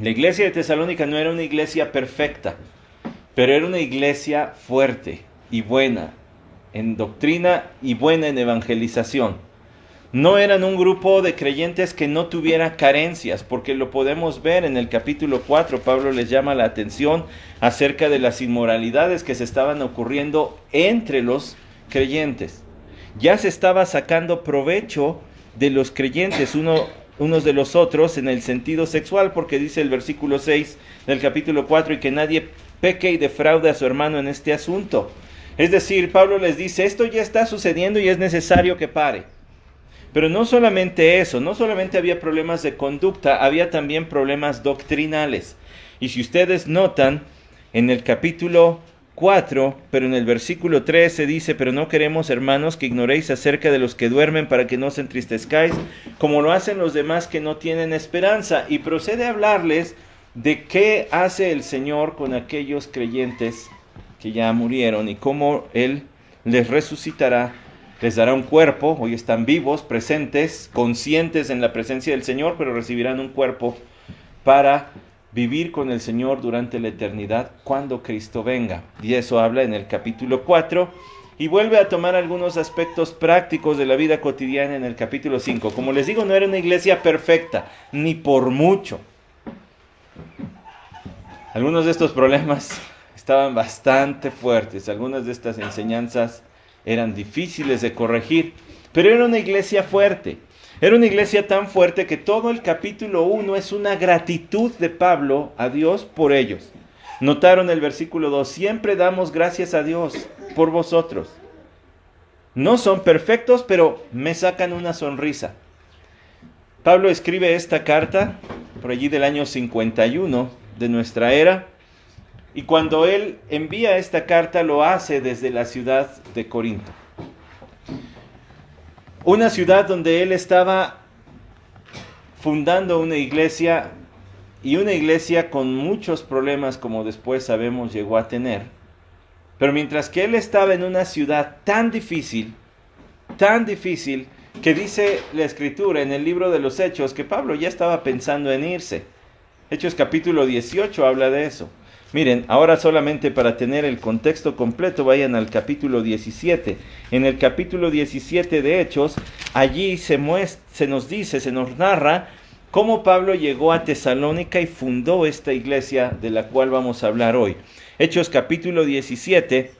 La iglesia de Tesalónica no era una iglesia perfecta, pero era una iglesia fuerte y buena en doctrina y buena en evangelización. No eran un grupo de creyentes que no tuviera carencias, porque lo podemos ver en el capítulo 4. Pablo les llama la atención acerca de las inmoralidades que se estaban ocurriendo entre los creyentes. Ya se estaba sacando provecho de los creyentes unos de los otros en el sentido sexual, porque dice el versículo 6 del capítulo 4, y que nadie peque y defraude a su hermano en este asunto. Es decir, Pablo les dice, esto ya está sucediendo y es necesario que pare. Pero no solamente eso, no solamente había problemas de conducta, había también problemas doctrinales. Y si ustedes notan, en el capítulo 4, pero en el versículo 3 se dice, pero no queremos, hermanos, que ignoréis acerca de los que duermen para que no os entristezcáis, como lo hacen los demás que no tienen esperanza. Y procede a hablarles de qué hace el Señor con aquellos creyentes que ya murieron y cómo Él les resucitará, les dará un cuerpo. Hoy están vivos, presentes, conscientes en la presencia del Señor, pero recibirán un cuerpo para vivir con el Señor durante la eternidad cuando Cristo venga. Y eso habla en el capítulo 4 y vuelve a tomar algunos aspectos prácticos de la vida cotidiana en el capítulo 5. Como les digo, no era una iglesia perfecta, ni por mucho. Algunos de estos problemas estaban bastante fuertes, algunas de estas enseñanzas eran difíciles de corregir, pero era una iglesia fuerte. Era una iglesia tan fuerte que todo el capítulo 1 es una gratitud de Pablo a Dios por ellos. Notaron el versículo 2, siempre damos gracias a Dios por vosotros. No son perfectos, pero me sacan una sonrisa. Pablo escribe esta carta por allí del año 51 de nuestra era, y cuando él envía esta carta lo hace desde la ciudad de Corinto. Una ciudad donde él estaba fundando una iglesia, y una iglesia con muchos problemas, como después sabemos llegó a tener. Pero mientras que él estaba en una ciudad tan difícil, que dice la Escritura en el libro de los Hechos que Pablo ya estaba pensando en irse. Hechos capítulo 18 habla de eso. Miren, ahora solamente para tener el contexto completo, vayan al capítulo 17. En el capítulo 17 de Hechos, allí se nos narra cómo Pablo llegó a Tesalónica y fundó esta iglesia de la cual vamos a hablar hoy. Hechos capítulo 17,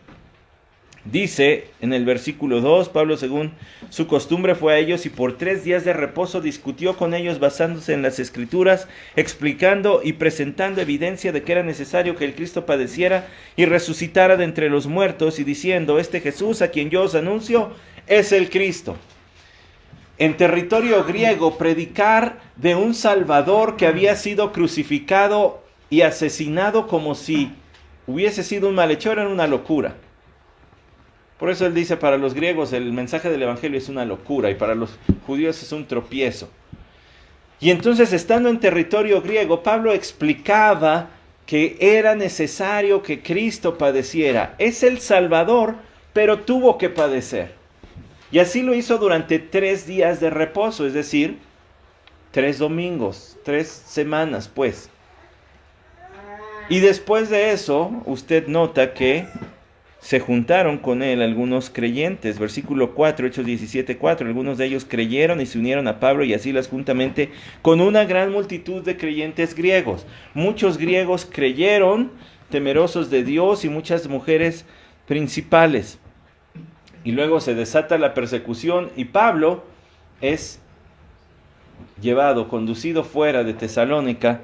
dice en el versículo 2, Pablo según su costumbre fue a ellos y por 3 días de reposo discutió con ellos basándose en las Escrituras, explicando y presentando evidencia de que era necesario que el Cristo padeciera y resucitara de entre los muertos, y diciendo, este Jesús a quien yo os anuncio es el Cristo. En territorio griego, predicar de un Salvador que había sido crucificado y asesinado como si hubiese sido un malhechor era una locura. Por eso él dice, para los griegos el mensaje del Evangelio es una locura y para los judíos es un tropiezo. Y entonces, estando en territorio griego, Pablo explicaba que era necesario que Cristo padeciera. Es el Salvador, pero tuvo que padecer. Y así lo hizo durante 3 días de reposo, es decir, 3 domingos, 3 semanas, pues. Y después de eso, usted nota que se juntaron con él algunos creyentes. Versículo 4, Hechos 17:4. Algunos de ellos creyeron y se unieron a Pablo y a Silas juntamente con una gran multitud de creyentes griegos. Muchos griegos creyeron, temerosos de Dios, y muchas mujeres principales. Y luego se desata la persecución y Pablo es conducido fuera de Tesalónica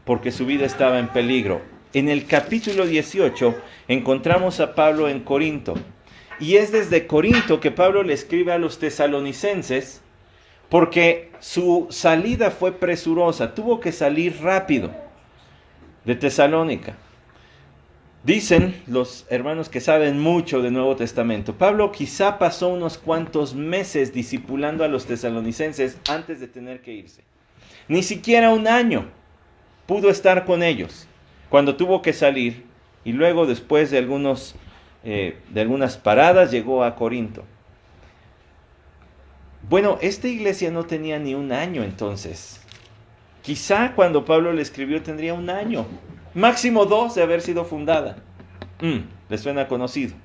porque su vida estaba en peligro. En el capítulo 18 encontramos a Pablo en Corinto. Y es desde Corinto que Pablo le escribe a los tesalonicenses porque su salida fue presurosa. Tuvo que salir rápido de Tesalónica. Dicen los hermanos que saben mucho del Nuevo Testamento, Pablo quizá pasó unos cuantos meses discipulando a los tesalonicenses antes de tener que irse. Ni siquiera 1 año pudo estar con ellos cuando tuvo que salir, y luego después de algunas paradas llegó a Corinto. Bueno, esta iglesia no tenía ni 1 año entonces. Quizá cuando Pablo le escribió tendría 1 año, máximo 2 de haber sido fundada. ¿Le suena conocido?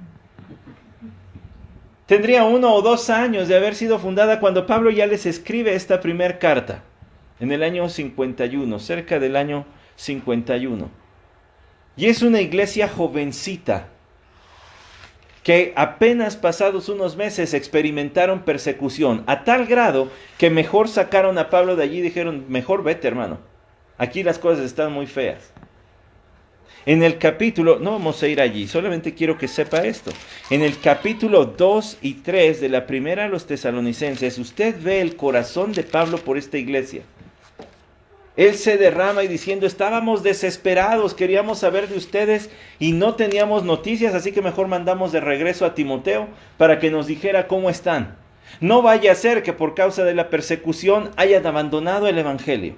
Tendría 1 o 2 años de haber sido fundada cuando Pablo ya les escribe esta primera carta, en el año 51, cerca del año 51. Y es una iglesia jovencita, que apenas pasados unos meses experimentaron persecución, a tal grado que mejor sacaron a Pablo de allí y dijeron, mejor vete, hermano, aquí las cosas están muy feas. En el capítulo, no vamos a ir allí, solamente quiero que sepa esto. En el capítulo 2 y 3 de la primera a los Tesalonicenses, usted ve el corazón de Pablo por esta iglesia. Él se derrama y diciendo, estábamos desesperados, queríamos saber de ustedes y no teníamos noticias, así que mejor mandamos de regreso a Timoteo para que nos dijera cómo están. No vaya a ser que por causa de la persecución hayan abandonado el evangelio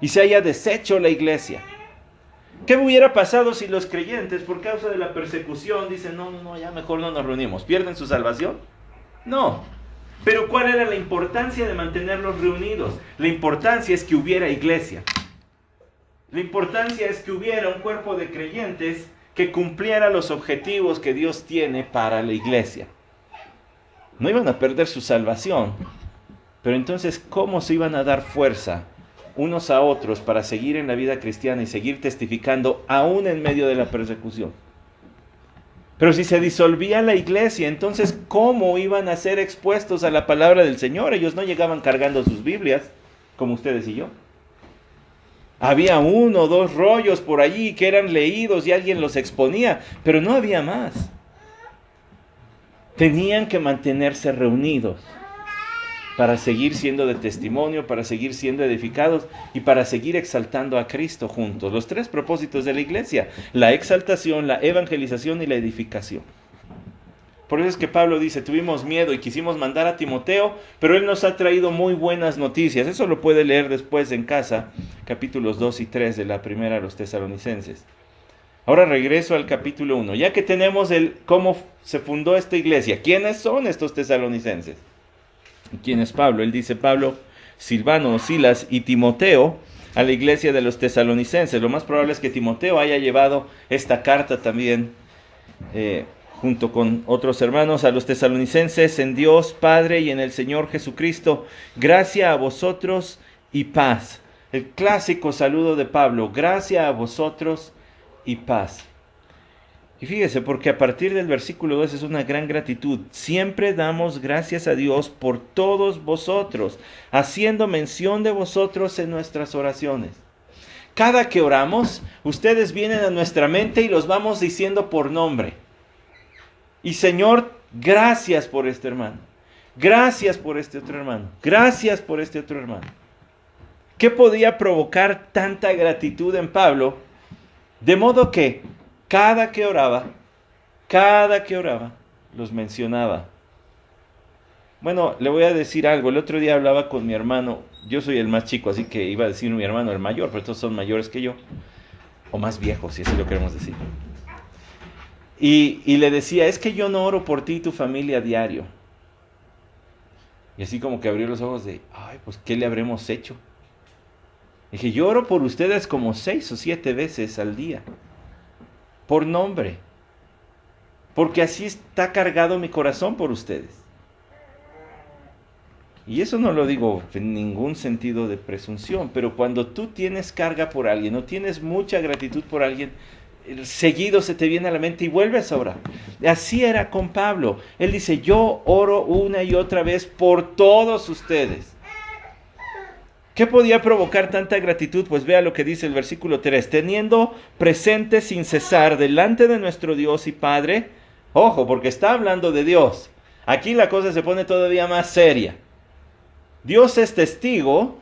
y se haya deshecho la iglesia. ¿Qué hubiera pasado si los creyentes por causa de la persecución dicen, no, ya mejor no nos reunimos? ¿Pierden su salvación? No. Pero ¿cuál era la importancia de mantenerlos reunidos? La importancia es que hubiera iglesia. La importancia es que hubiera un cuerpo de creyentes que cumpliera los objetivos que Dios tiene para la iglesia. No iban a perder su salvación, pero entonces, ¿cómo se iban a dar fuerza unos a otros para seguir en la vida cristiana y seguir testificando aún en medio de la persecución? Pero si se disolvía la iglesia, entonces ¿cómo iban a ser expuestos a la palabra del Señor? Ellos no llegaban cargando sus Biblias, como ustedes y yo. Había 1 o 2 rollos por allí que eran leídos y alguien los exponía, pero no había más. Tenían que mantenerse reunidos para seguir siendo de testimonio, para seguir siendo edificados y para seguir exaltando a Cristo juntos. Los 3 propósitos de la iglesia: la exaltación, la evangelización y la edificación. Por eso es que Pablo dice, tuvimos miedo y quisimos mandar a Timoteo, pero él nos ha traído muy buenas noticias. Eso lo puede leer después en casa, capítulos 2 y 3 de la primera a los Tesalonicenses. Ahora regreso al capítulo 1. Ya que tenemos cómo se fundó esta iglesia, ¿quiénes son estos tesalonicenses? ¿Quién es Pablo? Él dice, Pablo, Silvano, Silas y Timoteo a la iglesia de los tesalonicenses. Lo más probable es que Timoteo haya llevado esta carta también junto con otros hermanos a los tesalonicenses. En Dios Padre y en el Señor Jesucristo, gracia a vosotros y paz. El clásico saludo de Pablo, gracia a vosotros y paz. Y fíjese, porque a partir del versículo 2 es una gran gratitud. Siempre damos gracias a Dios por todos vosotros, haciendo mención de vosotros en nuestras oraciones. Cada que oramos, ustedes vienen a nuestra mente y los vamos diciendo por nombre. Y Señor, gracias por este hermano. Gracias por este otro hermano. Gracias por este otro hermano. ¿Qué podía provocar tanta gratitud en Pablo? De modo que cada que oraba, los mencionaba. Bueno, le voy a decir algo. El otro día hablaba con mi hermano. Yo soy el más chico, así que iba a decir mi hermano el mayor, pero todos son mayores que yo. O más viejos, si así lo queremos decir. Y le decía, es que yo no oro por ti y tu familia a diario. Y así como que abrió los ojos de, ay, pues ¿qué le habremos hecho? Dije, yo oro por ustedes como 6 o 7 veces al día. Por nombre. Porque así está cargado mi corazón por ustedes. Y eso no lo digo en ningún sentido de presunción, pero cuando tú tienes carga por alguien, o tienes mucha gratitud por alguien, seguido se te viene a la mente y vuelves a orar. Así era con Pablo. Él dice, yo oro una y otra vez por todos ustedes. ¿Qué podía provocar tanta gratitud? Pues vea lo que dice el versículo 3. Teniendo presente sin cesar delante de nuestro Dios y Padre. Ojo, porque está hablando de Dios. Aquí la cosa se pone todavía más seria. Dios es testigo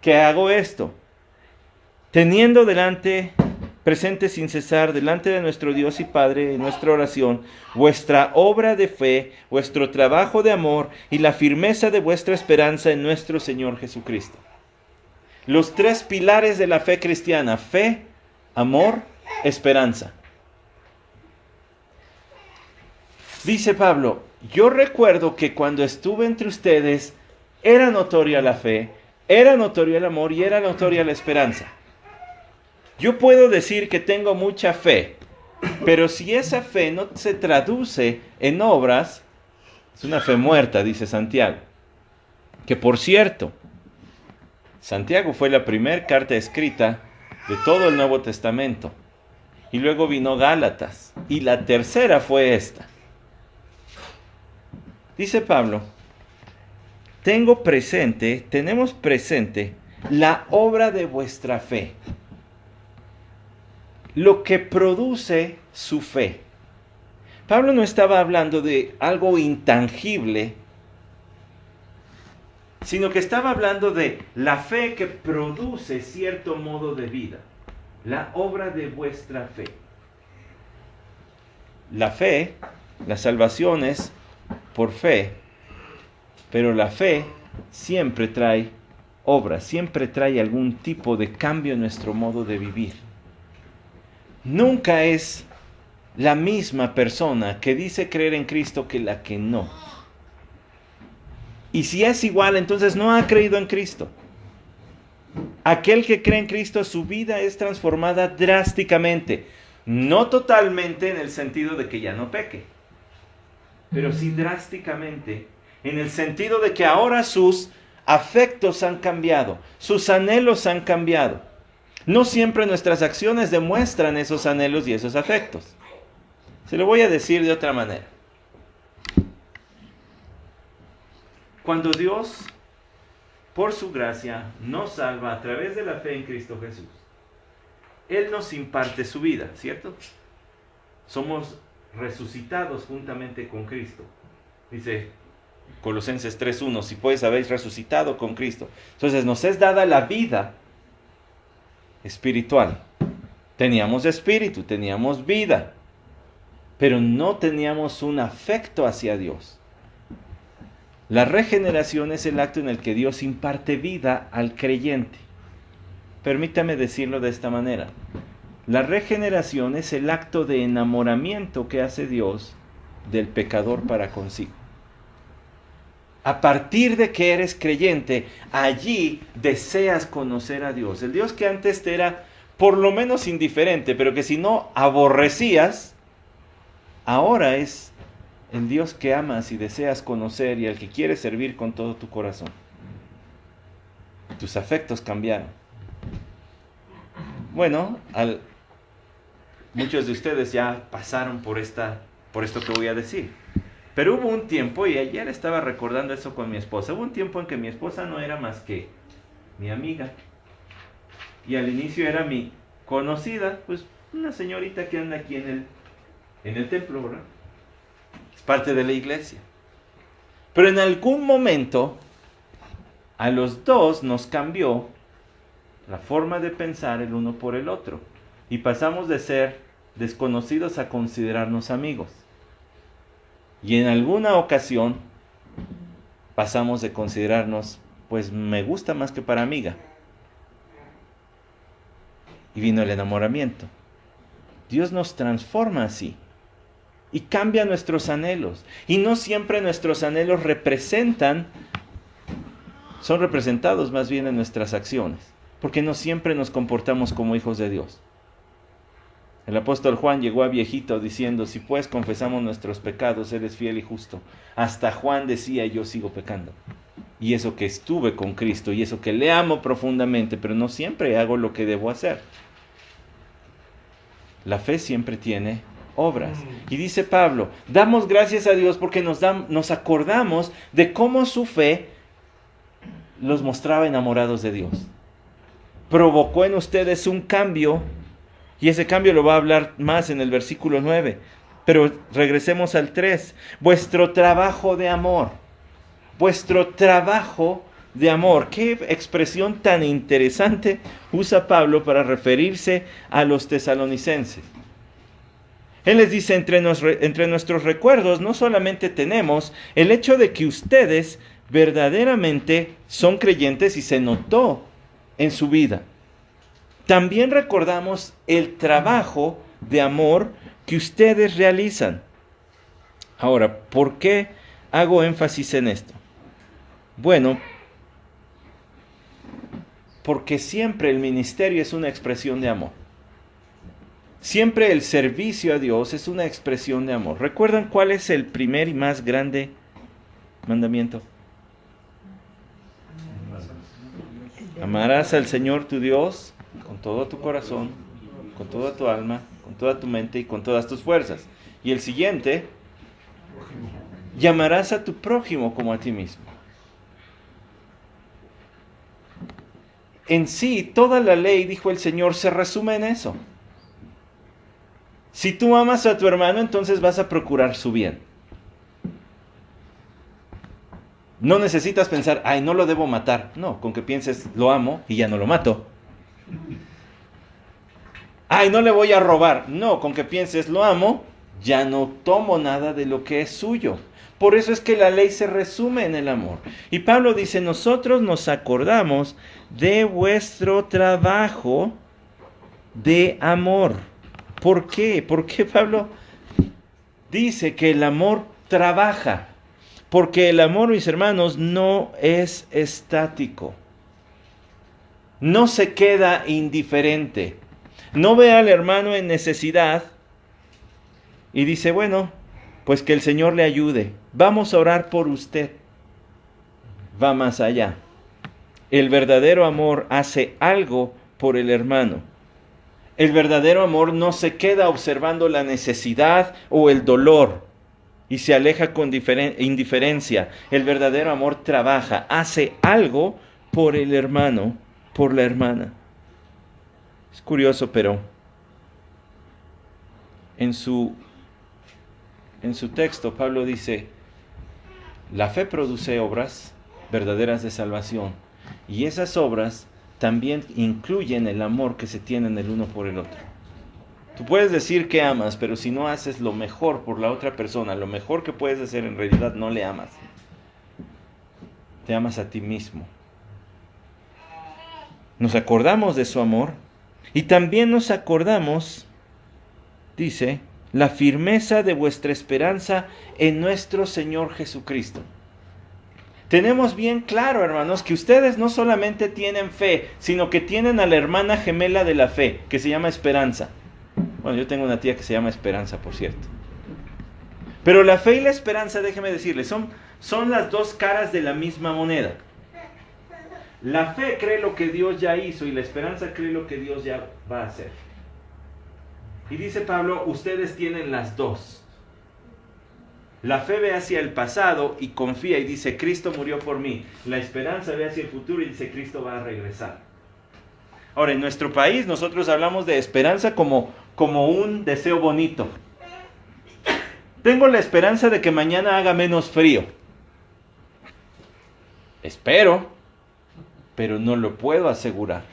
que hago esto. Teniendo presente sin cesar delante de nuestro Dios y Padre en nuestra oración, vuestra obra de fe, vuestro trabajo de amor y la firmeza de vuestra esperanza en nuestro Señor Jesucristo. Los 3 pilares de la fe cristiana: fe, amor, esperanza. Dice Pablo, yo recuerdo que cuando estuve entre ustedes era notoria la fe, Era notorio el amor y era notoria la esperanza. Yo puedo decir que tengo mucha fe, pero si esa fe no se traduce en obras, es una fe muerta, dice Santiago. Que por cierto, Santiago fue la primera carta escrita de todo el Nuevo Testamento. Y luego vino Gálatas. Y la tercera fue esta. Dice Pablo, tenemos presente la obra de vuestra fe. Lo que produce su fe. Pablo no estaba hablando de algo intangible, sino que estaba hablando de la fe que produce cierto modo de vida. La obra de vuestra fe. La fe, la salvación es por fe, pero la fe siempre trae obra, siempre trae algún tipo de cambio en nuestro modo de vivir. Nunca es la misma persona que dice creer en Cristo que la que no. Y si es igual, entonces no ha creído en Cristo. Aquel que cree en Cristo, su vida es transformada drásticamente. No totalmente en el sentido de que ya no peque, pero sí drásticamente en el sentido de que ahora sus afectos han cambiado, sus anhelos han cambiado. No siempre nuestras acciones demuestran esos anhelos y esos afectos. Se lo voy a decir de otra manera. Cuando Dios, por su gracia, nos salva a través de la fe en Cristo Jesús, Él nos imparte su vida, ¿cierto? Somos resucitados juntamente con Cristo. Dice Colosenses 3:1, si pues habéis resucitado con Cristo. Entonces nos es dada la vida espiritual. Teníamos espíritu, teníamos vida, pero no teníamos un afecto hacia Dios. La regeneración es el acto en el que Dios imparte vida al creyente. Permítame decirlo de esta manera. La regeneración es el acto de enamoramiento que hace Dios del pecador para consigo. A partir de que eres creyente, allí deseas conocer a Dios. El Dios que antes te era por lo menos indiferente, pero que si no aborrecías, ahora es el Dios que amas y deseas conocer y al que quieres servir con todo tu corazón. Tus afectos cambiaron. Bueno, muchos de ustedes ya pasaron por esto que voy a decir. Pero hubo un tiempo, y ayer estaba recordando eso con mi esposa, hubo un tiempo en que mi esposa no era más que mi amiga. Y al inicio era mi conocida, pues una señorita que anda aquí en el templo, ¿verdad? Es parte de la iglesia. Pero en algún momento, a los dos nos cambió la forma de pensar el uno por el otro. Y pasamos de ser desconocidos a considerarnos amigos. Y en alguna ocasión pasamos de considerarnos, pues me gusta más que para amiga. Y vino el enamoramiento. Dios nos transforma así. Y cambia nuestros anhelos. Y no siempre nuestros anhelos son representados más bien en nuestras acciones. Porque no siempre nos comportamos como hijos de Dios. El apóstol Juan llegó a viejito diciendo, si pues confesamos nuestros pecados, Él es fiel y justo. Hasta Juan decía, yo sigo pecando. Y eso que estuve con Cristo, y eso que le amo profundamente, pero no siempre hago lo que debo hacer. La fe siempre tiene obras. Y dice Pablo, damos gracias a Dios porque nos acordamos de cómo su fe los mostraba enamorados de Dios. Provocó en ustedes un cambio. Y ese cambio lo va a hablar más en el versículo 9. Pero regresemos al 3. Vuestro trabajo de amor. Vuestro trabajo de amor. Qué expresión tan interesante usa Pablo para referirse a los tesalonicenses. Él les dice, entre nuestros recuerdos no solamente tenemos el hecho de que ustedes verdaderamente son creyentes y se notó en su vida. También recordamos el trabajo de amor que ustedes realizan. Ahora, ¿por qué hago énfasis en esto? Bueno, Porque siempre el ministerio es una expresión de amor. Siempre el servicio a Dios es una expresión de amor. ¿Recuerdan cuál es el primer y más grande mandamiento? Amarás al Señor tu Dios con todo tu corazón, con toda tu alma, con toda tu mente y con todas tus fuerzas. Y el siguiente, y amarás a tu prójimo como a ti mismo. En sí, toda la ley, dijo el Señor, se resume en eso. Si tú amas a tu hermano, entonces vas a procurar su bien. No necesitas pensar, ay, no lo debo matar. No, con que pienses, lo amo y ya no lo mato. Ay, no le voy a robar. No, con que pienses, lo amo, ya no tomo nada de lo que es suyo. Por eso es que la ley se resume en el amor. Y Pablo dice, nosotros nos acordamos de vuestro trabajo de amor. ¿Por qué? ¿Por qué Pablo dice que el amor trabaja? Porque el amor, mis hermanos, no es estático. No se queda indiferente. No ve al hermano en necesidad y dice, bueno, pues que el Señor le ayude. Vamos a orar por usted. Va más allá. El verdadero amor hace algo por el hermano. El verdadero amor no se queda observando la necesidad o el dolor y se aleja con indiferencia. El verdadero amor trabaja, hace algo por el hermano, por la hermana. Es curioso, pero en su texto Pablo dice, la fe produce obras verdaderas de salvación y esas obras también incluyen el amor que se tienen el uno por el otro. Tú puedes decir que amas, pero si no haces lo mejor por la otra persona, lo mejor que puedes hacer en realidad no le amas. Te amas a ti mismo. Nos acordamos de su amor y también nos acordamos, dice, la firmeza de vuestra esperanza en nuestro Señor Jesucristo. Tenemos bien claro, hermanos, que ustedes no solamente tienen fe, sino que tienen a la hermana gemela de la fe, que se llama Esperanza. Bueno, yo tengo una tía que se llama Esperanza, por cierto. Pero la fe y la esperanza, déjeme decirles, son las dos caras de la misma moneda. La fe cree lo que Dios ya hizo y la esperanza cree lo que Dios ya va a hacer. Y dice Pablo, ustedes tienen las dos. La fe ve hacia el pasado y confía y dice, Cristo murió por mí. La esperanza ve hacia el futuro y dice, Cristo va a regresar. Ahora, en nuestro país nosotros hablamos de esperanza como un deseo bonito. Tengo la esperanza de que mañana haga menos frío. Espero, pero no lo puedo asegurar.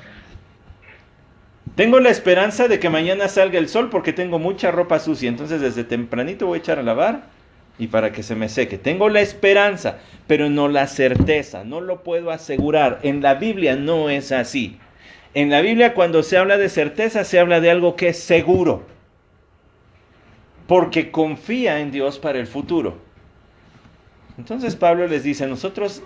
Tengo la esperanza de que mañana salga el sol porque tengo mucha ropa sucia. Entonces desde tempranito voy a echar a lavar y para que se me seque. Tengo la esperanza, pero no la certeza. No lo puedo asegurar. En la Biblia no es así. En la Biblia cuando se habla de certeza se habla de algo que es seguro. Porque confía en Dios para el futuro. Entonces Pablo les dice, nosotros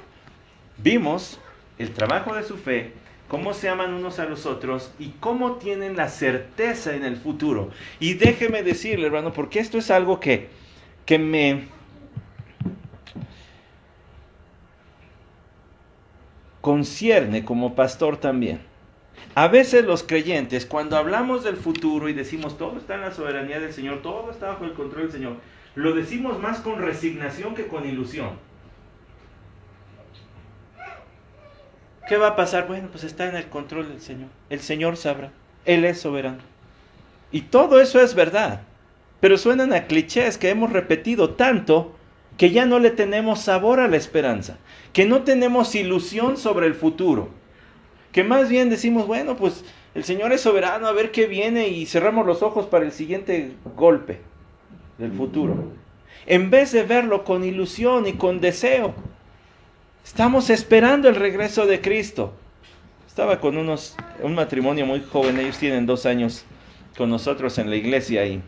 vimos el trabajo de su fe, cómo se aman unos a los otros y cómo tienen la certeza en el futuro. Y déjeme decirle, hermano, porque esto es algo que me concierne como pastor también. A veces los creyentes, cuando hablamos del futuro y decimos todo está en la soberanía del Señor, todo está bajo el control del Señor, lo decimos más con resignación que con ilusión. ¿Qué va a pasar? Bueno, pues está en el control del Señor. El Señor sabrá. Él es soberano. Y todo eso es verdad. Pero suenan a clichés que hemos repetido tanto que ya no le tenemos sabor a la esperanza. Que no tenemos ilusión sobre el futuro. Que más bien decimos, bueno, pues el Señor es soberano, a ver qué viene y cerramos los ojos para el siguiente golpe del futuro. En vez de verlo con ilusión y con deseo. Estamos esperando el regreso de Cristo. Estaba con un matrimonio muy joven, ellos tienen 2 años con nosotros en la iglesia y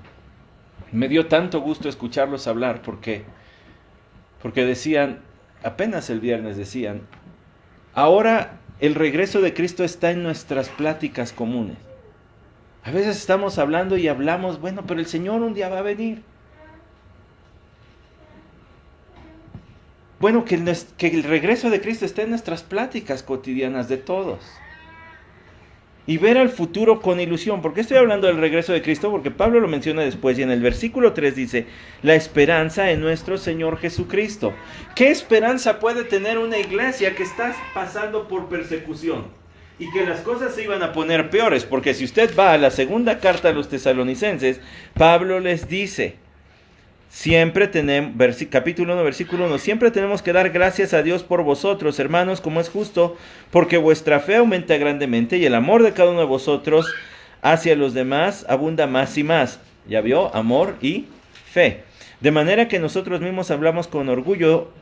me dio tanto gusto escucharlos hablar porque decían, apenas el viernes decían, ahora El regreso de Cristo está en nuestras pláticas comunes. A veces estamos hablando y hablamos, bueno, pero el Señor un día va a venir. Bueno, que el regreso de Cristo esté en nuestras pláticas cotidianas de todos. Y ver al futuro con ilusión. ¿Por qué estoy hablando del regreso de Cristo? Porque Pablo lo menciona después y en el versículo 3 dice, la esperanza en nuestro Señor Jesucristo. ¿Qué esperanza puede tener una iglesia que está pasando por persecución? Y que las cosas se iban a poner peores. Porque si usted va a la segunda carta a los tesalonicenses, Pablo les dice, siempre tenemos, capítulo 1, versículo 1, siempre tenemos que dar gracias a Dios por vosotros, hermanos, como es justo, porque vuestra fe aumenta grandemente y el amor de cada uno de vosotros hacia los demás abunda más y más. ¿Ya vio? Amor y fe. De manera que nosotros mismos hablamos con orgullo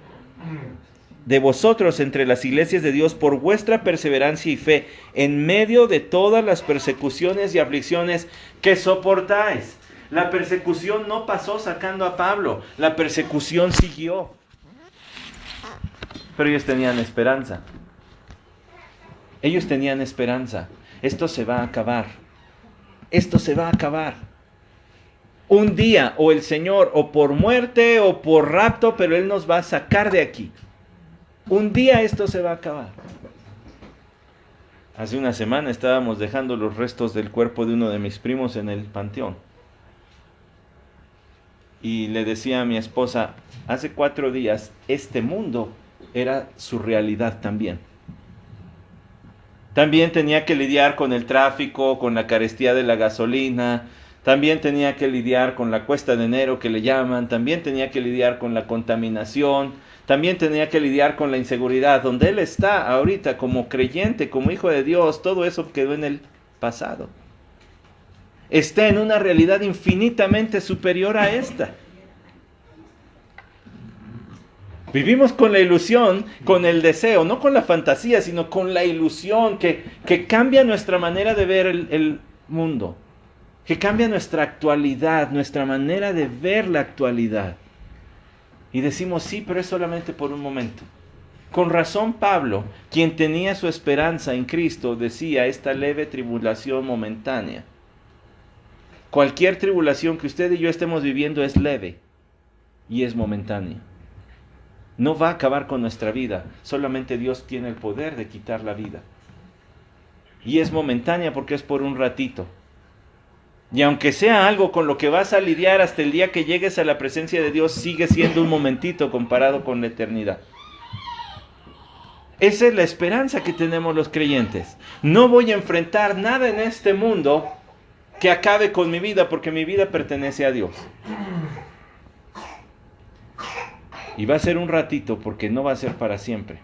de vosotros entre las iglesias de Dios por vuestra perseverancia y fe en medio de todas las persecuciones y aflicciones que soportáis. La persecución no pasó sacando a Pablo, la persecución siguió. Pero ellos tenían esperanza. Ellos tenían esperanza. Esto se va a acabar. Esto se va a acabar. Un día, o el Señor, o por muerte, o por rapto, pero Él nos va a sacar de aquí. Un día esto se va a acabar. Hace una semana estábamos dejando los restos del cuerpo de uno de mis primos en el panteón. Y le decía a mi esposa, hace 4 días, este mundo era su realidad también. También tenía que lidiar con el tráfico, con la carestía de la gasolina, también tenía que lidiar con la cuesta de enero que le llaman, también tenía que lidiar con la contaminación, también tenía que lidiar con la inseguridad. Donde él está ahorita como creyente, como hijo de Dios, todo eso quedó en el pasado. Está en una realidad infinitamente superior a esta. Vivimos con la ilusión, con el deseo, no con la fantasía, sino con la ilusión que cambia nuestra manera de ver el mundo, que cambia nuestra actualidad, nuestra manera de ver la actualidad. Y decimos, sí, pero es solamente por un momento. Con razón Pablo, quien tenía su esperanza en Cristo, decía, esta leve tribulación momentánea. Cualquier tribulación que usted y yo estemos viviendo es leve y es momentánea. No va a acabar con nuestra vida, solamente Dios tiene el poder de quitar la vida. Y es momentánea porque es por un ratito. Y aunque sea algo con lo que vas a lidiar hasta el día que llegues a la presencia de Dios, sigue siendo un momentito comparado con la eternidad. Esa es la esperanza que tenemos los creyentes. No voy a enfrentar nada en este mundo que acabe con mi vida, porque mi vida pertenece a Dios. Y va a ser un ratito, porque no va a ser para siempre.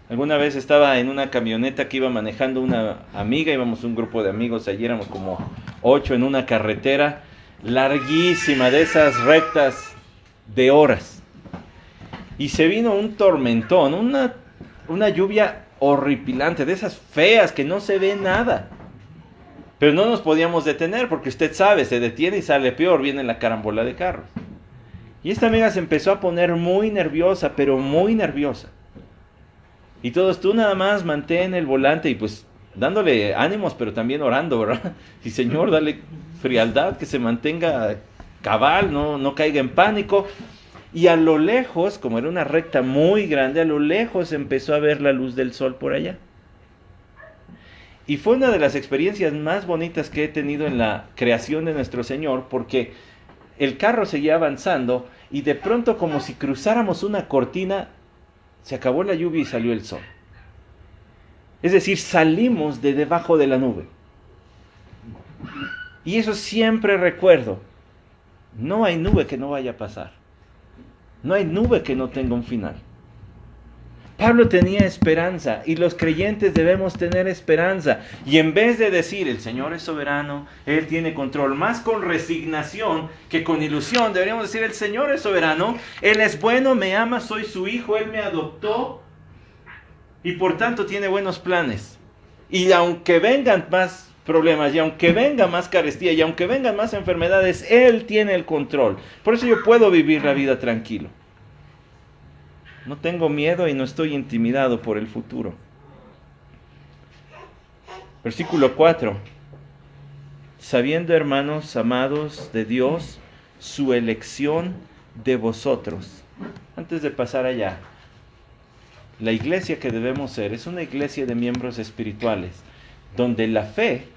Alguna vez estaba en una camioneta que iba manejando una amiga, íbamos un grupo de amigos, allí éramos como 8 en una carretera larguísima, de esas rectas de horas. Y se vino un tormentón, una lluvia horripilante, de esas feas que no se ve nada. Pero no nos podíamos detener porque usted sabe, se detiene y sale peor, viene la carambola de carros. Y esta amiga se empezó a poner muy nerviosa, pero muy nerviosa. Y todos, tú nada más mantén el volante y pues dándole ánimos, pero también orando, ¿verdad? Y Señor, dale frialdad, que se mantenga cabal, no caiga en pánico. Y a lo lejos, como era una recta muy grande, a lo lejos empezó a ver la luz del sol por allá. Y fue una de las experiencias más bonitas que he tenido en la creación de nuestro Señor, porque el carro seguía avanzando y de pronto, como si cruzáramos una cortina, se acabó la lluvia y salió el sol. Es decir, salimos de debajo de la nube. Y eso siempre recuerdo. No hay nube que no vaya a pasar. No hay nube que no tenga un final. Pablo tenía esperanza y los creyentes debemos tener esperanza. Y en vez de decir, el Señor es soberano, Él tiene control, más con resignación que con ilusión, deberíamos decir, el Señor es soberano, Él es bueno, me ama, soy su hijo, Él me adoptó y por tanto tiene buenos planes. Y aunque vengan más problemas, y aunque venga más carestía, y aunque vengan más enfermedades, Él tiene el control. Por eso yo puedo vivir la vida tranquilo. No tengo miedo y no estoy intimidado por el futuro. Versículo 4. Sabiendo, hermanos amados de Dios, su elección de vosotros. Antes de pasar allá, la iglesia que debemos ser es una iglesia de miembros espirituales, donde la fe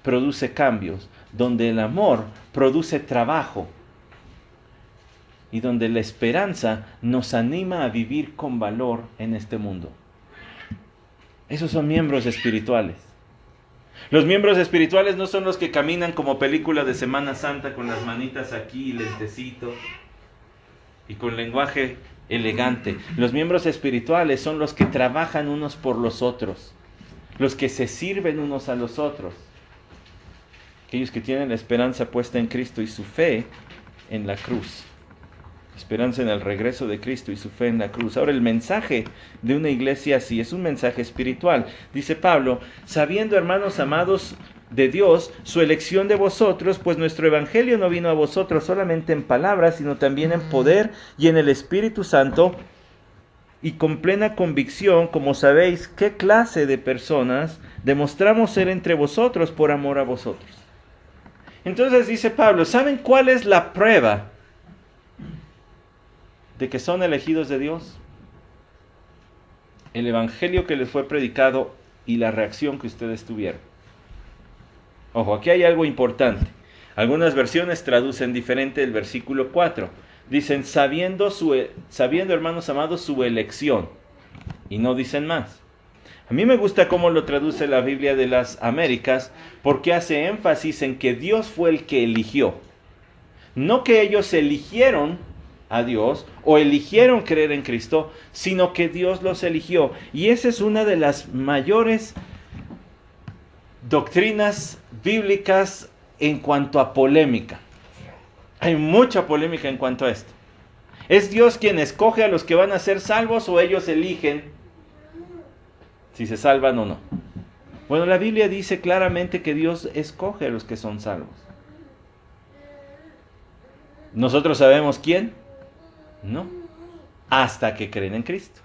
produce cambios, donde el amor produce trabajo y donde la esperanza nos anima a vivir con valor en este mundo. Esos son miembros espirituales. Los miembros espirituales no son los que caminan como película de Semana Santa con las manitas aquí, lentecito y con lenguaje elegante. Los miembros espirituales son los que trabajan unos por los otros, los que se sirven unos a los otros, aquellos que tienen la esperanza puesta en Cristo y su fe en la cruz. Esperanza en el regreso de Cristo y su fe en la cruz. Ahora, el mensaje de una iglesia así es un mensaje espiritual. Dice Pablo, sabiendo, hermanos amados de Dios, su elección de vosotros, pues nuestro evangelio no vino a vosotros solamente en palabras, sino también en poder y en el Espíritu Santo, y con plena convicción, como sabéis qué clase de personas demostramos ser entre vosotros por amor a vosotros. Entonces dice Pablo, ¿saben cuál es la prueba de que son elegidos de Dios? El evangelio que les fue predicado y la reacción que ustedes tuvieron. Ojo, aquí hay algo importante. Algunas versiones traducen diferente el versículo 4. Dicen, sabiendo, hermanos amados, su elección. Y no dicen más. A mí me gusta cómo lo traduce la Biblia de las Américas, porque hace énfasis en que Dios fue el que eligió. No que ellos eligieron a Dios o eligieron creer en Cristo, sino que Dios los eligió. Y esa es una de las mayores doctrinas bíblicas en cuanto a polémica. Hay mucha polémica en cuanto a esto. ¿Es Dios quien escoge a los que van a ser salvos o ellos eligen si se salvan o no? Bueno, la Biblia dice claramente que Dios escoge a los que son salvos. ¿Nosotros sabemos quién? No, hasta que creen en Cristo.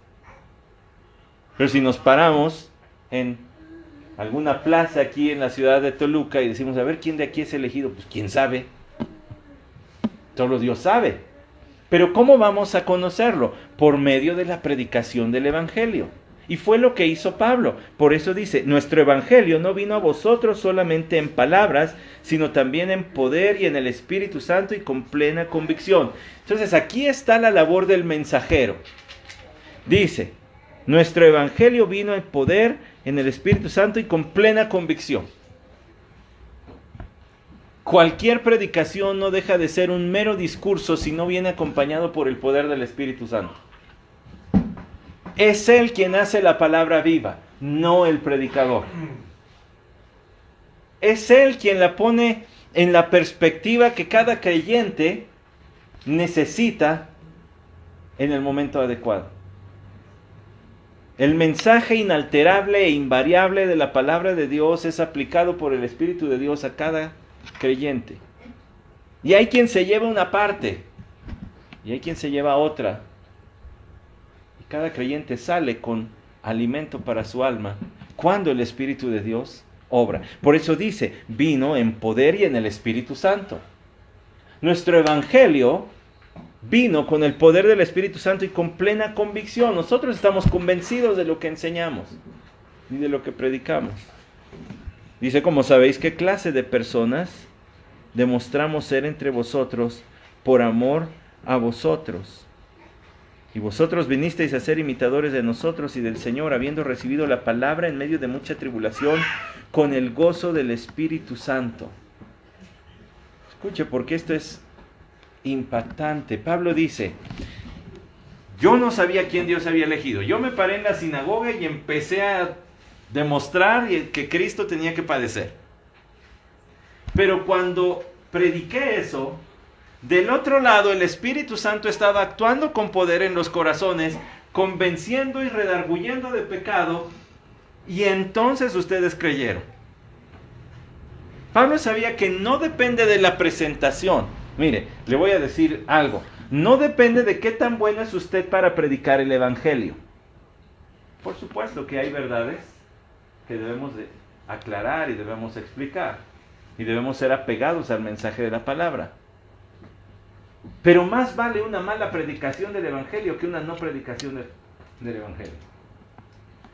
Pero si nos paramos en alguna plaza aquí en la ciudad de Toluca y decimos, a ver, ¿quién de aquí es elegido? Pues quién sabe. Solo Dios sabe. Pero ¿cómo vamos a conocerlo? Por medio de la predicación del evangelio. Y fue lo que hizo Pablo. Por eso dice, nuestro evangelio no vino a vosotros solamente en palabras, sino también en poder y en el Espíritu Santo y con plena convicción. Entonces aquí está la labor del mensajero. Dice, nuestro evangelio vino en poder, en el Espíritu Santo y con plena convicción. Cualquier predicación no deja de ser un mero discurso si no viene acompañado por el poder del Espíritu Santo. Es Él quien hace la palabra viva, no el predicador. Es Él quien la pone en la perspectiva que cada creyente necesita en el momento adecuado. El mensaje inalterable e invariable de la palabra de Dios es aplicado por el Espíritu de Dios a cada creyente. Y hay quien se lleva una parte y hay quien se lleva otra. Y cada creyente sale con alimento para su alma cuando el Espíritu de Dios obra. Por eso dice, vino en poder y en el Espíritu Santo. Nuestro evangelio vino con el poder del Espíritu Santo y con plena convicción. Nosotros estamos convencidos de lo que enseñamos y de lo que predicamos. Dice, como sabéis qué clase de personas demostramos ser entre vosotros por amor a vosotros. Y vosotros vinisteis a ser imitadores de nosotros y del Señor, habiendo recibido la palabra en medio de mucha tribulación, con el gozo del Espíritu Santo. Escuche, porque esto es impactante. Pablo dice, yo no sabía quién Dios había elegido. Yo me paré en la sinagoga y empecé a demostrar que Cristo tenía que padecer. Pero cuando prediqué eso, del otro lado el Espíritu Santo estaba actuando con poder en los corazones, convenciendo y redarguyendo de pecado, y entonces ustedes creyeron. Pablo sabía que no depende de la presentación. Mire, le voy a decir algo. No depende de qué tan bueno es usted para predicar el evangelio. Por supuesto que hay verdades que debemos de aclarar y debemos explicar. Y debemos ser apegados al mensaje de la palabra. Pero más vale una mala predicación del Evangelio que una no predicación del Evangelio.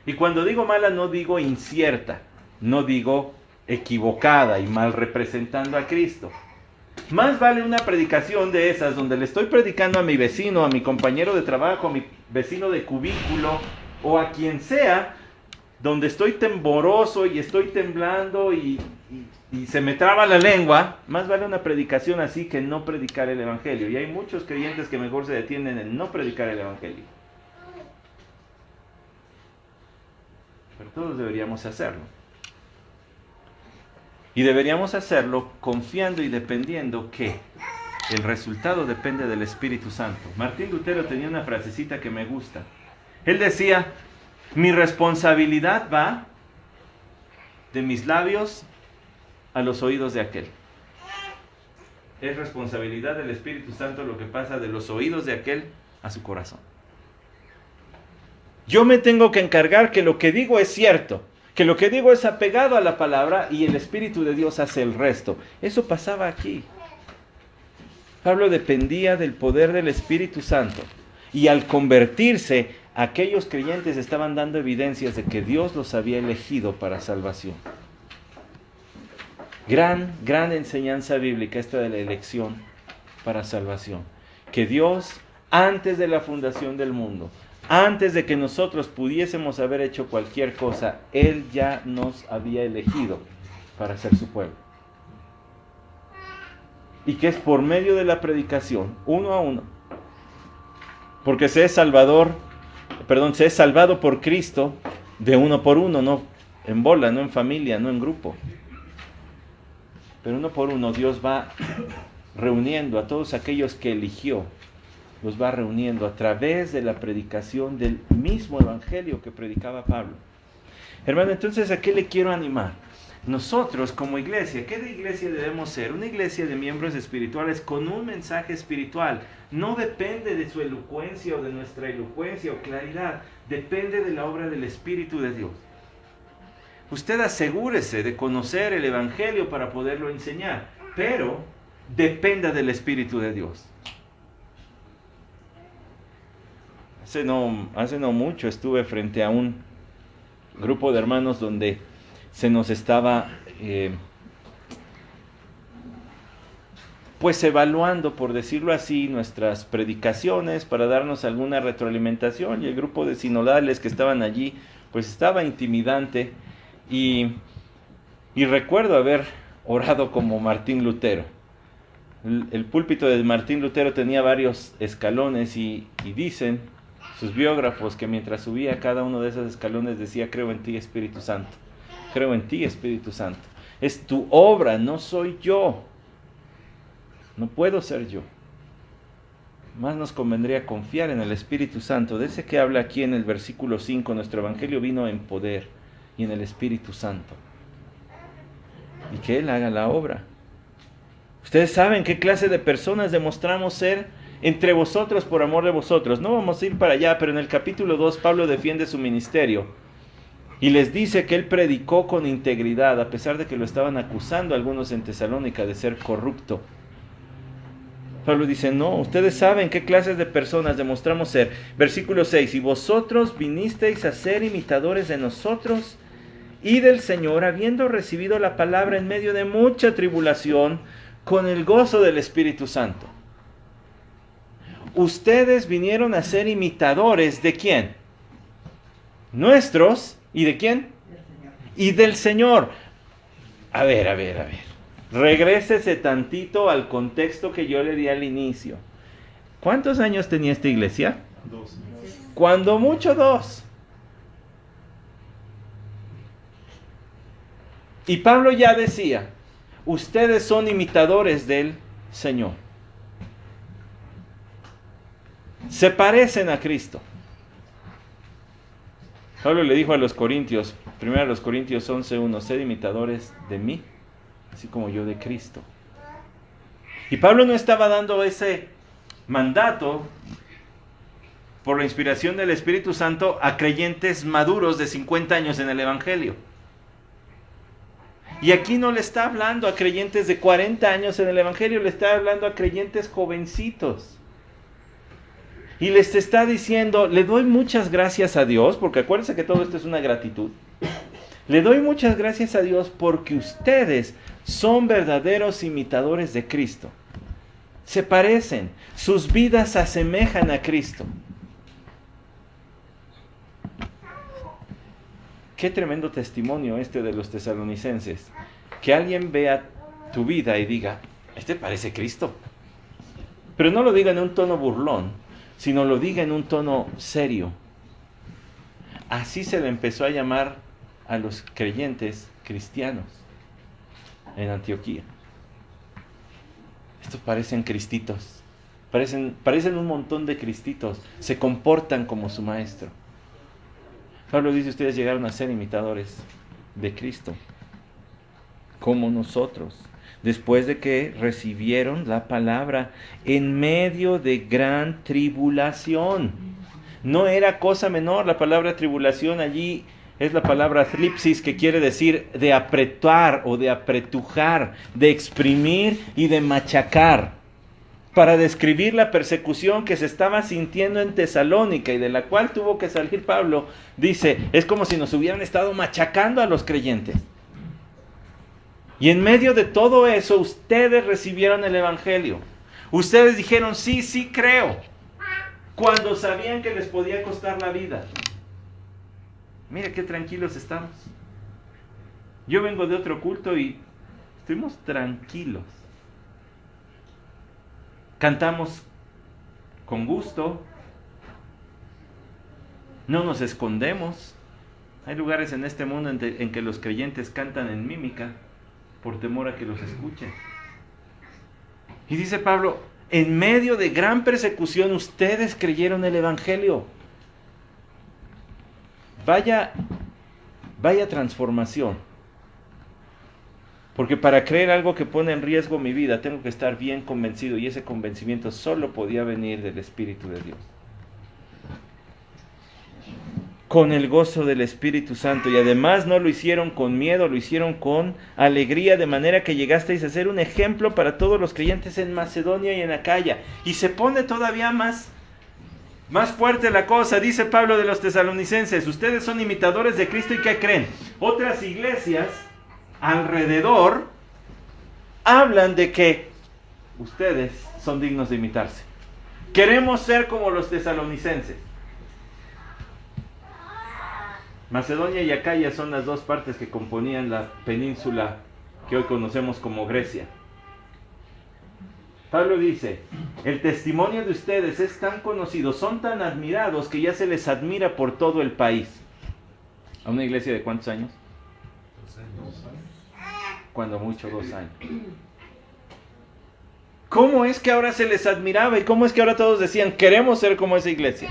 Y cuando digo mala no digo incierta, no digo equivocada y mal representando a Cristo. Más vale una predicación de esas donde le estoy predicando a mi vecino, a mi compañero de trabajo, a mi vecino de cubículo o a quien sea, donde estoy tembloroso y estoy temblando y se me traba la lengua. Más vale una predicación así que no predicar el Evangelio. Y hay muchos creyentes que mejor se detienen en no predicar el Evangelio. Pero todos deberíamos hacerlo. Y deberíamos hacerlo confiando y dependiendo que el resultado depende del Espíritu Santo. Martín Lutero tenía una frasecita que me gusta. Él decía: mi responsabilidad va de mis labios a los oídos de aquel. Es responsabilidad del Espíritu Santo lo que pasa de los oídos de aquel a su corazón. Yo me tengo que encargar que lo que digo es cierto, que lo que digo es apegado a la palabra y el Espíritu de Dios hace el resto. Eso pasaba aquí. Pablo dependía del poder del Espíritu Santo y al convertirse, aquellos creyentes estaban dando evidencias de que Dios los había elegido para salvación. Gran enseñanza bíblica esta de la elección para salvación. Que Dios, antes de la fundación del mundo, antes de que nosotros pudiésemos haber hecho cualquier cosa, Él ya nos había elegido para ser su pueblo. Y que es por medio de la predicación, uno a uno. Porque se es salvado por Cristo de uno por uno, no en bola, no en familia, no en grupo. Pero uno por uno Dios va reuniendo a todos aquellos que eligió, los va reuniendo a través de la predicación del mismo evangelio que predicaba Pablo. Hermano, entonces, ¿a qué le quiero animar? Nosotros como iglesia, ¿qué de iglesia debemos ser? Una iglesia de miembros espirituales con un mensaje espiritual. No depende de su elocuencia o de nuestra elocuencia o claridad. Depende de la obra del Espíritu de Dios. Usted asegúrese de conocer el Evangelio para poderlo enseñar, pero dependa del Espíritu de Dios. Hace no mucho estuve frente a un grupo de hermanos donde se nos estaba pues evaluando, por decirlo así, nuestras predicaciones para darnos alguna retroalimentación, y el grupo de sinodales que estaban allí pues estaba intimidante. Y recuerdo haber orado como Martín Lutero. El púlpito de Martín Lutero tenía varios escalones y dicen sus biógrafos que mientras subía cada uno de esos escalones decía: creo en ti, Espíritu Santo. Creo en ti, Espíritu Santo. Es tu obra, no soy yo. No puedo ser yo. Más nos convendría confiar en el Espíritu Santo. De ese que habla aquí en el versículo 5, nuestro evangelio vino en poder y en el Espíritu Santo. Y que Él haga la obra. Ustedes saben qué clase de personas demostramos ser entre vosotros por amor de vosotros. No vamos a ir para allá, pero en el capítulo 2 Pablo defiende su ministerio. Y les dice que Él predicó con integridad, a pesar de que lo estaban acusando algunos en Tesalónica de ser corrupto. Pablo dice: no, ustedes saben qué clases de personas demostramos ser. Versículo 6, y vosotros vinisteis a ser imitadores de nosotros y del Señor, habiendo recibido la palabra en medio de mucha tribulación, con el gozo del Espíritu Santo. Ustedes vinieron a ser imitadores ¿de quién? Nuestros. ¿Y de quién? Y del Señor. A ver. Regrésese tantito al contexto que yo le di al inicio. ¿Cuántos años tenía esta iglesia? 2. Cuando mucho 2. Y Pablo ya decía: ustedes son imitadores del Señor. Se parecen a Cristo. Pablo le dijo a los Corintios, 1 Corintios 11:1, sed imitadores de mí, así como yo de Cristo. Y Pablo no estaba dando ese mandato por la inspiración del Espíritu Santo a creyentes maduros de 50 años en el Evangelio. Y aquí no le está hablando a creyentes de 40 años en el Evangelio, le está hablando a creyentes jovencitos. Y les está diciendo, le doy muchas gracias a Dios, porque acuérdense que todo esto es una gratitud. Le doy muchas gracias a Dios porque ustedes son verdaderos imitadores de Cristo. Se parecen, sus vidas se asemejan a Cristo. Qué tremendo testimonio este de los tesalonicenses. Que alguien vea tu vida y diga, este parece Cristo. Pero no lo diga en un tono burlón, sino lo diga en un tono serio. Así se le empezó a llamar a los creyentes cristianos en Antioquía. Estos parecen cristitos, parecen un montón de cristitos, se comportan como su maestro. Pablo dice, ustedes llegaron a ser imitadores de Cristo, como nosotros, después de que recibieron la palabra en medio de gran tribulación. No era cosa menor, la palabra tribulación allí es la palabra thlipsis, que quiere decir de apretar o de apretujar, de exprimir y de machacar, para describir la persecución que se estaba sintiendo en Tesalónica y de la cual tuvo que salir Pablo. Dice, es como si nos hubieran estado machacando a los creyentes. Y en medio de todo eso, ustedes recibieron el Evangelio. Ustedes dijeron, sí, sí creo, cuando sabían que les podía costar la vida. Mire qué tranquilos estamos. Yo vengo de otro culto y estuvimos tranquilos. Cantamos con gusto. No nos escondemos. Hay lugares en este mundo en que los creyentes cantan en mímica por temor a que los escuchen. Y dice Pablo, en medio de gran persecución ustedes creyeron el Evangelio. Vaya transformación. Porque para creer algo que pone en riesgo mi vida, tengo que estar bien convencido, y ese convencimiento solo podía venir del Espíritu de Dios. Con el gozo del Espíritu Santo, y además no lo hicieron con miedo, lo hicieron con alegría, de manera que llegasteis a ser un ejemplo para todos los creyentes en Macedonia y en Acaya. Y se pone todavía más fuerte la cosa. Dice Pablo de los tesalonicenses, ustedes son imitadores de Cristo, ¿y qué creen? Otras iglesias alrededor hablan de que ustedes son dignos de imitarse. Queremos ser como los tesalonicenses. Macedonia y Acaya son las dos partes que componían la península que hoy conocemos como Grecia. Pablo dice, el testimonio de ustedes es tan conocido, son tan admirados que ya se les admira por todo el país. ¿A una iglesia de cuántos años? 2 años. Cuando mucho 2 años. ¿Cómo es que ahora se les admiraba y cómo es que ahora todos decían, queremos ser como esa iglesia?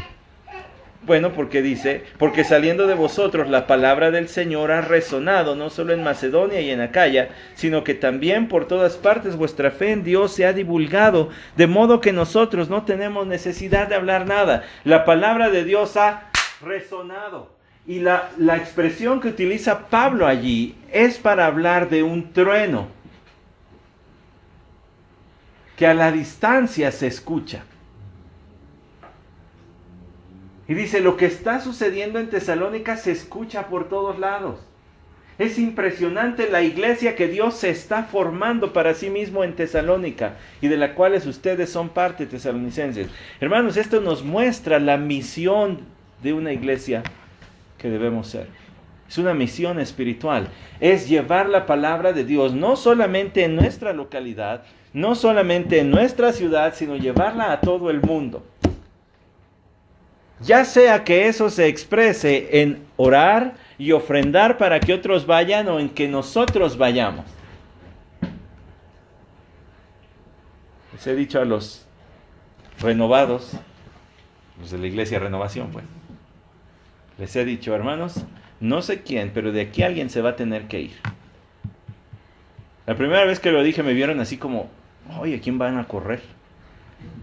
Bueno, porque dice, porque saliendo de vosotros la palabra del Señor ha resonado, no solo en Macedonia y en Acaya, sino que también por todas partes vuestra fe en Dios se ha divulgado, de modo que nosotros no tenemos necesidad de hablar nada. La palabra de Dios ha resonado. Y la expresión que utiliza Pablo allí es para hablar de un trueno que a la distancia se escucha. Y dice, lo que está sucediendo en Tesalónica se escucha por todos lados. Es impresionante la iglesia que Dios se está formando para sí mismo en Tesalónica y de la cual ustedes son parte, tesalonicenses. Hermanos, esto nos muestra la misión de una iglesia que debemos ser. Es una misión espiritual. Es llevar la palabra de Dios no solamente en nuestra localidad, no solamente en nuestra ciudad, sino llevarla a todo el mundo. Ya sea que eso se exprese en orar y ofrendar para que otros vayan o en que nosotros vayamos. Les he dicho a los renovados, los de la iglesia Renovación, pues, les he dicho, hermanos, no sé quién, pero de aquí alguien se va a tener que ir. La primera vez que lo dije me vieron así como, oye, ¿quién van a correr?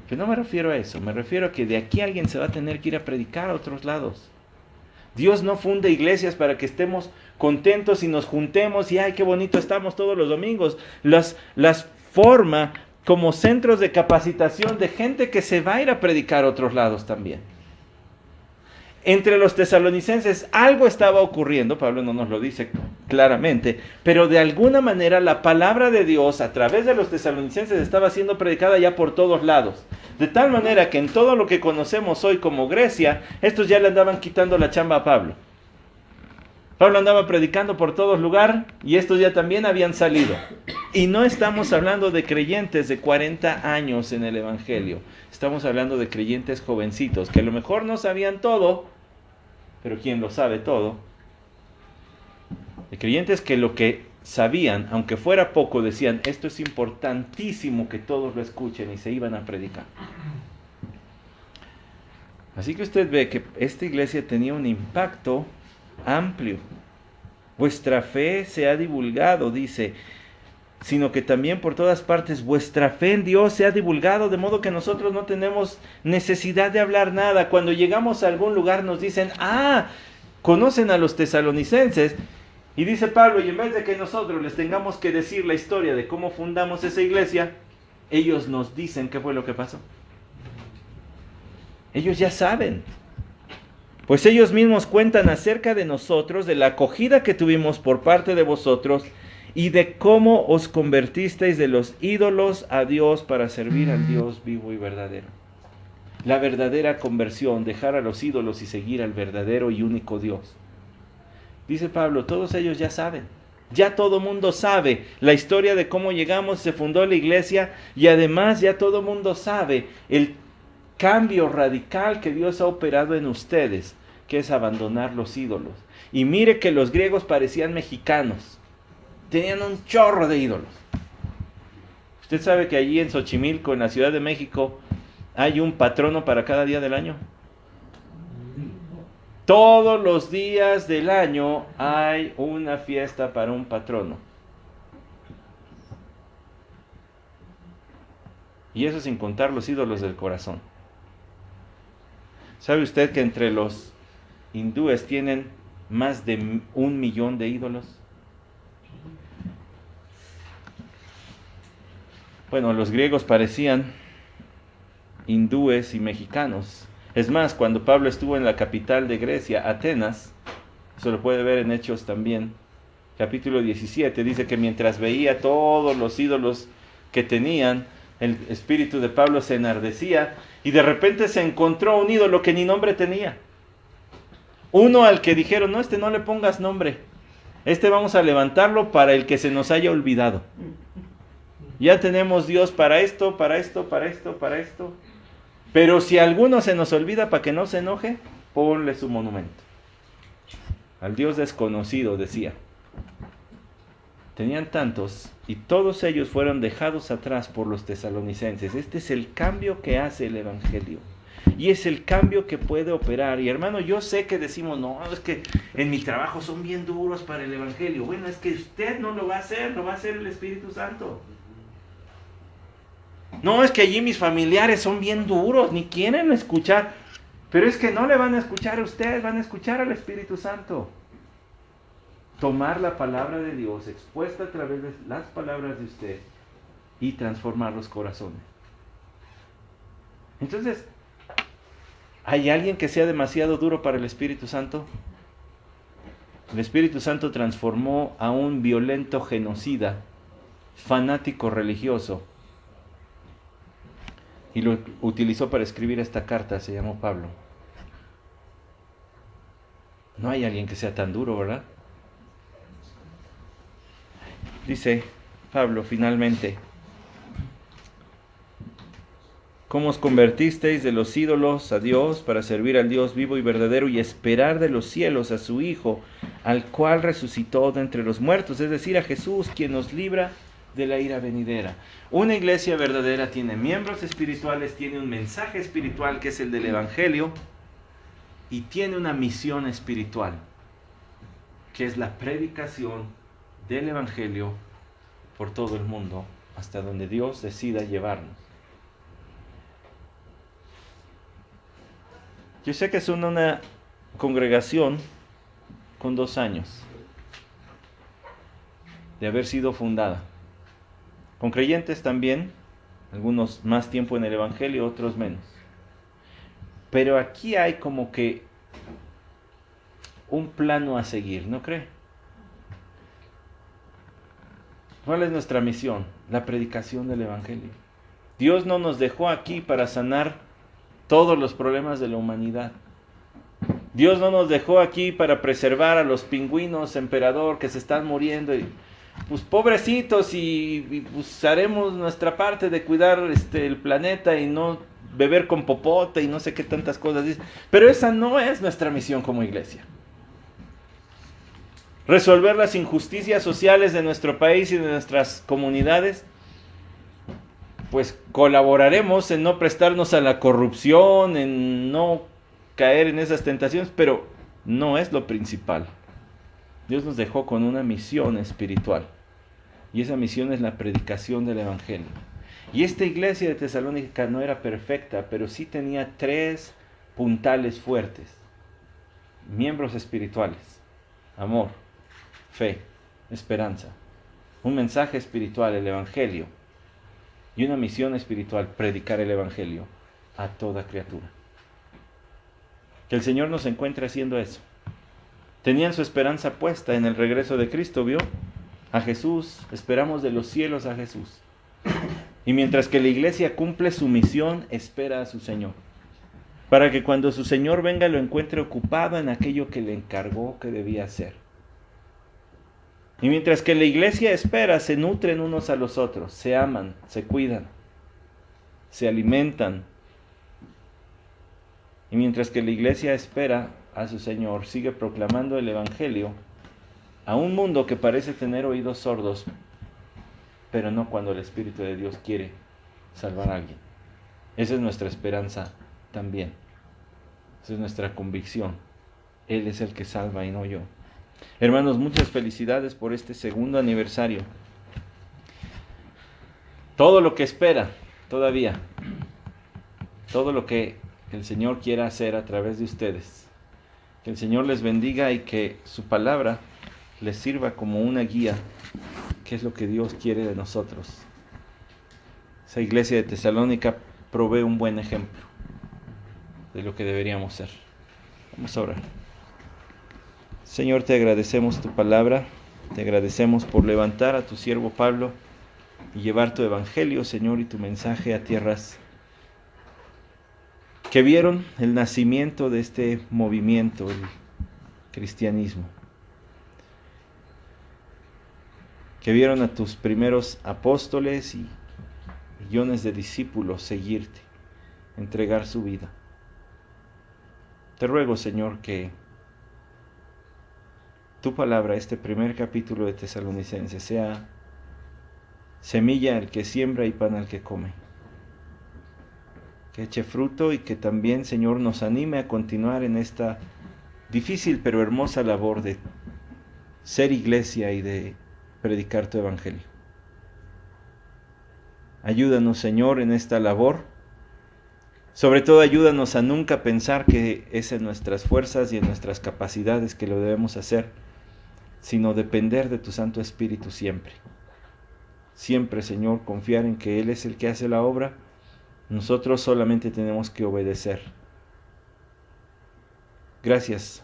Pero no me refiero a eso, me refiero a que de aquí alguien se va a tener que ir a predicar a otros lados. Dios no funde iglesias para que estemos contentos y nos juntemos y ¡ay, qué bonito estamos todos los domingos! Las forma como centros de capacitación de gente que se va a ir a predicar a otros lados también. Entre los tesalonicenses algo estaba ocurriendo, Pablo no nos lo dice claramente, pero de alguna manera la palabra de Dios a través de los tesalonicenses estaba siendo predicada ya por todos lados. De tal manera que en todo lo que conocemos hoy como Grecia, estos ya le andaban quitando la chamba a Pablo. Pablo andaba predicando por todos lugares y estos ya también habían salido. Y no estamos hablando de creyentes de 40 años en el Evangelio. Estamos hablando de creyentes jovencitos que a lo mejor no sabían todo, pero ¿quién lo sabe todo? De creyentes que lo que sabían, aunque fuera poco, decían, esto es importantísimo que todos lo escuchen y se iban a predicar. Así que usted ve que esta iglesia tenía un impacto amplio. Vuestra fe se ha divulgado, dice, sino que también por todas partes vuestra fe en Dios se ha divulgado, de modo que nosotros no tenemos necesidad de hablar nada. Cuando llegamos a algún lugar nos dicen, conocen a los tesalonicenses, y dice Pablo, y en vez de que nosotros les tengamos que decir la historia de cómo fundamos esa iglesia, ellos nos dicen qué fue lo que pasó. Ellos ya saben. Pues ellos mismos cuentan acerca de nosotros, de la acogida que tuvimos por parte de vosotros y de cómo os convertisteis de los ídolos a Dios para servir al Dios vivo y verdadero. La verdadera conversión, dejar a los ídolos y seguir al verdadero y único Dios. Dice Pablo, todos ellos ya saben. Ya todo mundo sabe la historia de cómo llegamos, se fundó la iglesia y además ya todo mundo sabe el cambio radical que Dios ha operado en ustedes, que es abandonar los ídolos. Y mire que los griegos parecían mexicanos, tenían un chorro de ídolos. Usted sabe que allí en Xochimilco, en la Ciudad de México, hay un patrono para cada día del año. Todos los días del año hay una fiesta para un patrono. Y eso sin contar los ídolos del corazón. ¿Sabe usted que entre los hindúes tienen más de 1 millón de ídolos? Bueno, los griegos parecían hindúes y mexicanos. Es más, cuando Pablo estuvo en la capital de Grecia, Atenas, se lo puede ver en Hechos también, capítulo 17, dice que mientras veía todos los ídolos que tenían, el espíritu de Pablo se enardecía y de repente se encontró un ídolo que ni nombre tenía. Uno al que dijeron, no, no le pongas nombre, vamos a levantarlo para el que se nos haya olvidado. Ya tenemos Dios para esto, para esto, para esto, para esto. Pero si alguno se nos olvida, para que no se enoje, ponle su monumento. Al Dios desconocido, decía. Tenían tantos, y todos ellos fueron dejados atrás por los tesalonicenses. Este es el cambio que hace el Evangelio. Y es el cambio que puede operar. Y hermano, yo sé que decimos, no, es que en mi trabajo son bien duros para el Evangelio. Bueno, es que usted no lo va a hacer, lo va a hacer el Espíritu Santo. No, es que allí mis familiares son bien duros, ni quieren escuchar. Pero es que no le van a escuchar a usted, van a escuchar al Espíritu Santo. Tomar la palabra de Dios expuesta a través de las palabras de usted y transformar los corazones. Entonces, ¿hay alguien que sea demasiado duro para el Espíritu Santo? El Espíritu Santo transformó a un violento genocida, fanático religioso, y lo utilizó para escribir esta carta, se llamó Pablo. No hay alguien que sea tan duro, ¿verdad? Dice Pablo finalmente, ¿cómo os convertisteis de los ídolos a Dios para servir al Dios vivo y verdadero y esperar de los cielos a su Hijo, al cual resucitó de entre los muertos? Es decir, a Jesús, quien nos libra de la ira venidera. Una iglesia verdadera tiene miembros espirituales, tiene un mensaje espiritual que es el del Evangelio y tiene una misión espiritual que es la predicación del Evangelio por todo el mundo hasta donde Dios decida llevarnos. Yo sé que es una congregación con 2 años de haber sido fundada, con creyentes también, algunos más tiempo en el Evangelio, otros menos. Pero aquí hay como que un plano a seguir, ¿no cree? ¿Cuál es nuestra misión? La predicación del Evangelio. Dios no nos dejó aquí para sanar todos los problemas de la humanidad. Dios no nos dejó aquí para preservar a los pingüinos emperador que se están muriendo. Y, pues pobrecitos, y pues haremos nuestra parte de cuidar el planeta y no beber con popote y no sé qué tantas cosas dice. Pero esa no es nuestra misión como iglesia. Resolver las injusticias sociales de nuestro país y de nuestras comunidades, pues colaboraremos en no prestarnos a la corrupción, en no caer en esas tentaciones, pero no es lo principal. Dios nos dejó con una misión espiritual, y esa misión es la predicación del Evangelio. Y esta iglesia de Tesalónica no era perfecta, pero sí tenía 3 puntales fuertes: miembros espirituales, amor, fe, esperanza, un mensaje espiritual, el Evangelio, y una misión espiritual, predicar el Evangelio a toda criatura. Que el Señor nos encuentre haciendo eso. Tenían su esperanza puesta en el regreso de Cristo, ¿vio? A Jesús, esperamos de los cielos a Jesús. Y mientras que la iglesia cumple su misión, espera a su Señor, para que cuando su Señor venga lo encuentre ocupado en aquello que le encargó que debía hacer. Y mientras que la iglesia espera, se nutren unos a los otros, se aman, se cuidan, se alimentan. Y mientras que la iglesia espera a su Señor, sigue proclamando el Evangelio a un mundo que parece tener oídos sordos, pero no cuando el Espíritu de Dios quiere salvar a alguien. Esa es nuestra esperanza también. Esa es nuestra convicción. Él es el que salva y no yo. Hermanos, muchas felicidades por este 2º aniversario. Todo lo que espera todavía, todo lo que el Señor quiera hacer a través de ustedes, que el Señor les bendiga y que su palabra les sirva como una guía, que es lo que Dios quiere de nosotros. Esa iglesia de Tesalónica provee un buen ejemplo de lo que deberíamos ser. Vamos a orar. Señor, te agradecemos tu palabra, te agradecemos por levantar a tu siervo Pablo y llevar tu evangelio, Señor, y tu mensaje a tierras que vieron el nacimiento de este movimiento, el cristianismo, que vieron a tus primeros apóstoles y millones de discípulos seguirte, entregar su vida. Te ruego, Señor, que tu palabra, este primer capítulo de Tesalonicenses, sea semilla al que siembra y pan al que come. Que eche fruto y que también, Señor, nos anime a continuar en esta difícil pero hermosa labor de ser iglesia y de predicar tu evangelio. Ayúdanos, Señor, en esta labor. Sobre todo, ayúdanos a nunca pensar que es en nuestras fuerzas y en nuestras capacidades que lo debemos hacer, sino depender de tu Santo Espíritu siempre. Siempre, Señor, confiar en que Él es el que hace la obra. Nosotros solamente tenemos que obedecer. Gracias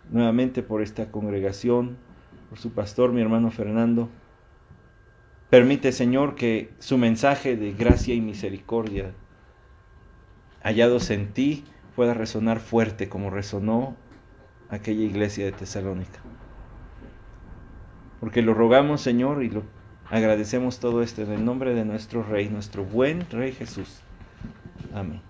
nuevamente por esta congregación, por su pastor, mi hermano Fernando. Permite, Señor, que su mensaje de gracia y misericordia, hallados en ti, pueda resonar fuerte como resonó aquella iglesia de Tesalónica. Porque lo rogamos, Señor, y lo agradecemos todo esto en el nombre de nuestro Rey, nuestro buen Rey Jesús. Amén.